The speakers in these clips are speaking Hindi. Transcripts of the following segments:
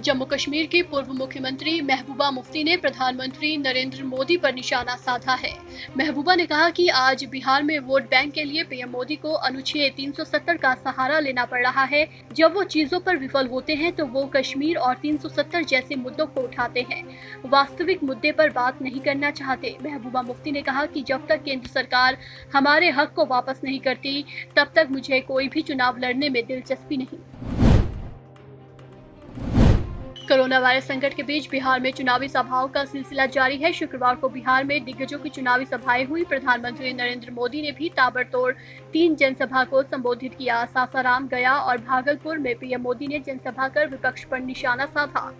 जम्मू कश्मीर की पूर्व मुख्यमंत्री महबूबा मुफ्ती ने प्रधानमंत्री नरेंद्र मोदी पर निशाना साधा है। महबूबा ने कहा कि आज बिहार में वोट बैंक के लिए पीएम मोदी को अनुच्छेद 370 का सहारा लेना पड़ रहा है। जब वो चीजों पर विफल होते हैं तो वो कश्मीर और 370 जैसे मुद्दों को उठाते हैं, वास्तविक मुद्दे पर बात नहीं करना चाहते। महबूबा मुफ्ती ने कहा कि जब तक केंद्र सरकार हमारे हक को वापस नहीं करती, तब तक मुझे कोई भी चुनाव लड़ने में दिलचस्पी नहीं। कोरोना वायरस संकट के बीच बिहार में चुनावी सभाओं का सिलसिला जारी है। शुक्रवार को बिहार में दिग्गजों की चुनावी सभाएं हुई। प्रधानमंत्री नरेंद्र मोदी ने भी ताबड़तोड़ 3 जनसभा को संबोधित किया। सासाराम, गया और भागलपुर में पीएम मोदी ने जनसभा कर विपक्ष पर निशाना साधा।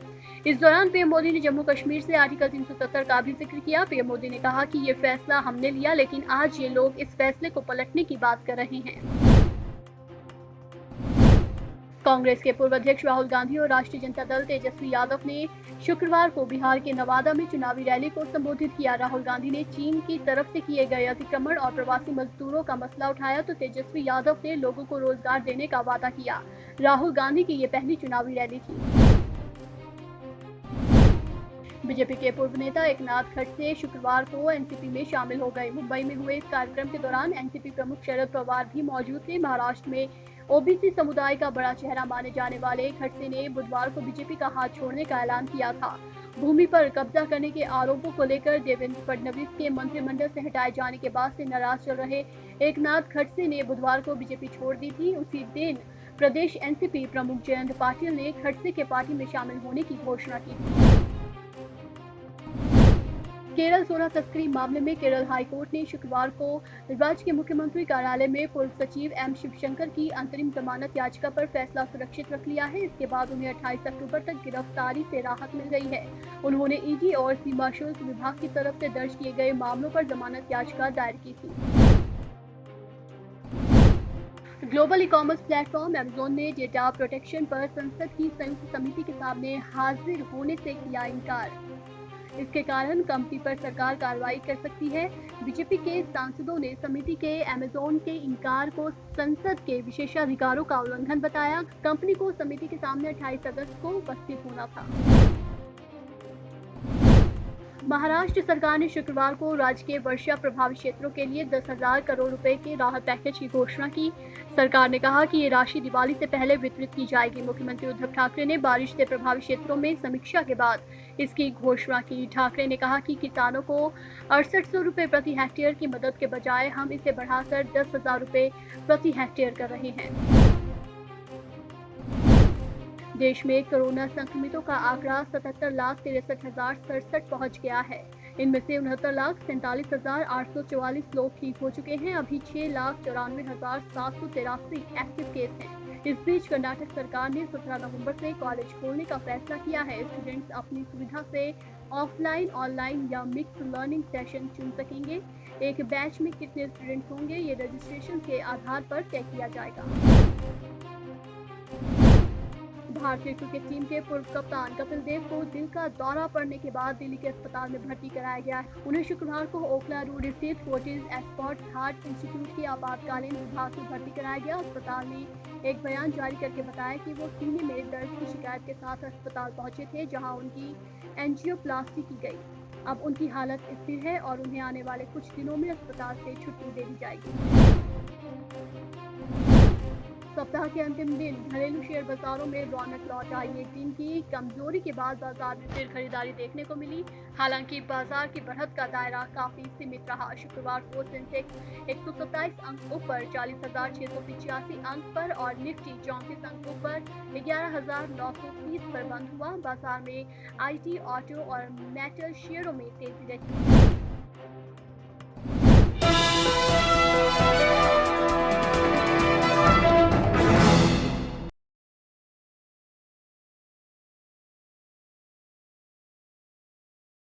इस दौरान पीएम मोदी ने जम्मू कश्मीर से आर्टिकल 370 का भी जिक्र किया। पीएम मोदी ने कहा कि ये फैसला हमने लिया, लेकिन आज ये लोग इस फैसले को पलटने की बात कर रहे हैं। कांग्रेस के पूर्व अध्यक्ष राहुल गांधी और राष्ट्रीय जनता दल तेजस्वी यादव ने शुक्रवार को बिहार के नवादा में चुनावी रैली को संबोधित किया। राहुल गांधी ने चीन की तरफ से किए गए अतिक्रमण और प्रवासी मजदूरों का मसला उठाया तो तेजस्वी यादव ने लोगों को रोजगार देने का वादा किया। राहुल गांधी की ये पहली चुनावी रैली थी। बीजेपी के पूर्व नेता एकनाथ खड़से शुक्रवार को एनसीपी में शामिल हो गए। मुंबई में हुए इस कार्यक्रम के दौरान एनसीपी प्रमुख शरद पवार भी मौजूद थे। महाराष्ट्र में ओबीसी समुदाय का बड़ा चेहरा माने जाने वाले खड़से ने बुधवार को बीजेपी का हाथ छोड़ने का ऐलान किया था। भूमि पर कब्जा करने के आरोपों को लेकर देवेंद्र फडणवीस के मंत्रिमंडल से हटाए जाने के बाद से नाराज चल रहे एकनाथ खड़से ने बुधवार को बीजेपी छोड़ दी थी। उसी दिन प्रदेश एनसीपी प्रमुख जयंत पाटिल ने खड़से के पार्टी में शामिल होने की घोषणा की थी। केरल सोना तस्करी मामले में केरल हाईकोर्ट ने शुक्रवार को राज्य के मुख्यमंत्री कार्यालय में पूर्व सचिव एम शिवशंकर की अंतरिम जमानत याचिका पर फैसला सुरक्षित रख लिया है। इसके बाद उन्हें 28 अक्टूबर तक गिरफ्तारी से राहत मिल गई है। उन्होंने ईडी और सीमा शुल्क विभाग की तरफ से दर्ज किए गए मामलों पर जमानत याचिका दायर की थी। ग्लोबल ई-कॉमर्स प्लेटफॉर्म अमेज़न ने डेटा प्रोटेक्शन पर संसद की संयुक्त समिति के सामने हाजिर होने से किया इनकार। इसके कारण कंपनी पर सरकार कार्रवाई कर सकती है। बीजेपी के सांसदों ने समिति के अमेज़न के इनकार को संसद के विशेषाधिकारों का उल्लंघन बताया। कंपनी को समिति के सामने 28 अगस्त को उपस्थित होना था। महाराष्ट्र सरकार ने शुक्रवार को राज्य के वर्षा प्रभावित क्षेत्रों के लिए 10,000 करोड़ रुपए के राहत पैकेज की घोषणा की। सरकार ने कहा कि ये राशि दिवाली से पहले वितरित की जाएगी। मुख्यमंत्री उद्धव ठाकरे ने बारिश से प्रभावित क्षेत्रों में समीक्षा के बाद इसकी घोषणा की। ठाकरे ने कहा कि किसानों को 6800 रुपए प्रति हेक्टेयर की मदद के बजाय हम इसे बढ़ाकर 10,000 रुपए प्रति हेक्टेयर कर रहे हैं। देश में कोरोना संक्रमितों का आंकड़ा 77,63,067 पहुंच गया है। इनमें से 69,47,844 लोग ठीक हो चुके हैं। अभी 6,94,783 एक्टिव केस हैं। इस बीच कर्नाटक सरकार ने 17 नवंबर से कॉलेज खोलने का फैसला किया है। स्टूडेंट्स अपनी सुविधा से ऑफलाइन, ऑनलाइन या मिक्स लर्निंग सेशन चुन सकेंगे। एक बैच में कितने स्टूडेंट्स होंगे, ये रजिस्ट्रेशन के आधार पर तय किया जाएगा। भारतीय क्रिकेट टीम के पूर्व कप्तान कपिल देव को दिल का दौरा पड़ने के बाद दिल्ली के अस्पताल में भर्ती कराया गया है। उन्हें शुक्रवार को ओखला रोड स्थित फोर्टिस एस्कॉर्ट हार्ट इंस्टीट्यूट के आपातकालीन विभाग में भर्ती कराया गया। अस्पताल ने एक बयान जारी करके बताया कि वो सीने में दर्द की शिकायत के साथ अस्पताल पहुंचे थे, जहां उनकी एंजियोप्लास्टी की गई। अब उनकी हालत स्थिर है और उन्हें आने वाले कुछ दिनों में अस्पताल से छुट्टी दे दी जाएगी। सप्ताह के अंतिम दिन घरेलू शेयर बाजारों में रौनक लौट आई। एक दिन की कमजोरी के बाद बाजार में फिर खरीदारी देखने को मिली। हालांकि बाजार की बढ़त का दायरा काफी सीमित रहा। शुक्रवार को सेंसेक्स 127 अंक ऊपर 40,685 अंक पर और निफ्टी 34 अंक ऊपर 11,930 पर बंद हुआ। बाजार में आईटी, ऑटो और मेटल शेयरों में तेजी रही।